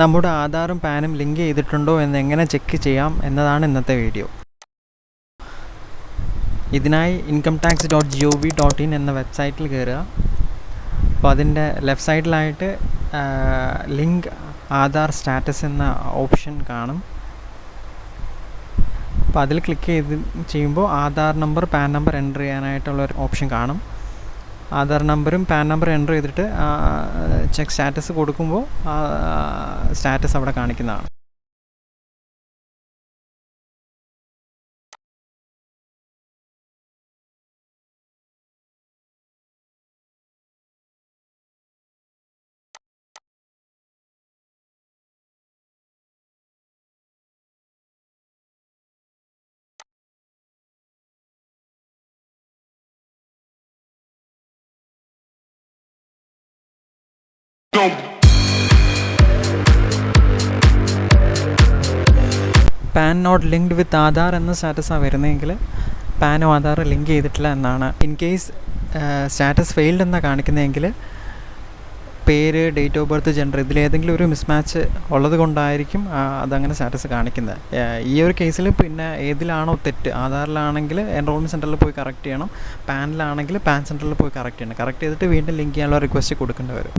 നമ്മുടെ ആധാറും പാനും ലിങ്ക് ചെയ്തിട്ടുണ്ടോ എന്ന് എങ്ങനെ ചെക്ക് ചെയ്യാം എന്നതാണ് ഇന്നത്തെ വീഡിയോ. ഇതിനായി incometax.gov.in എന്ന വെബ്സൈറ്റിൽ കയറുക. അപ്പോൾ അതിൻ്റെ ലെഫ്റ്റ് സൈഡിലായിട്ട് ലിങ്ക് ആധാർ സ്റ്റാറ്റസ് എന്ന ഓപ്ഷൻ കാണും. അപ്പോൾ അതിൽ ക്ലിക്ക് ചെയ്യുമ്പോൾ Aadhaar number PAN number enter ചെയ്യാനായിട്ടുള്ളൊരു ഓപ്ഷൻ കാണും. ആധാർ നമ്പറും പാൻ നമ്പറും എൻ്റർ ചെയ്തിട്ട് ചെക്ക് സ്റ്റാറ്റസ് കൊടുക്കുമ്പോൾ സ്റ്റാറ്റസ് അവിടെ കാണിക്കുന്നതാണ്. PAN not linked with Aadhaar എന്ന സ്റ്റാറ്റസാണ് വരുന്നതെങ്കിൽ പാനോ ആധാർ ലിങ്ക് ചെയ്തിട്ടില്ല എന്നാണ്. ഇൻ കേസ് സ്റ്റാറ്റസ് ഫെയിൽഡ് എന്നാണ് കാണിക്കുന്നതെങ്കിൽ പേര്, ഡേറ്റ് ഓഫ് ബർത്ത്, ജെൻഡർ ഇതിലേതെങ്കിലും ഒരു മിസ്മാച്ച് ഉള്ളത് കൊണ്ടായിരിക്കും അതങ്ങനെ സ്റ്റാറ്റസ് കാണിക്കുന്നത്. ഈ ഒരു കേസിൽ പിന്നെ ഏതിലാണോ തെറ്റ്, ആധാറിലാണെങ്കിൽ എൻറോൾമെൻറ്റ് സെൻറ്ററിൽ പോയി കറക്റ്റ് ചെയ്യണം, പാനിലാണെങ്കിൽ പാൻ സെൻറ്ററിൽ പോയി കറക്റ്റ് ചെയ്യണം. കറക്റ്റ് ചെയ്തിട്ട് വീണ്ടും ലിങ്ക് ചെയ്യാനുള്ള റിക്വസ്റ്റ് കൊടുക്കേണ്ടി വരും.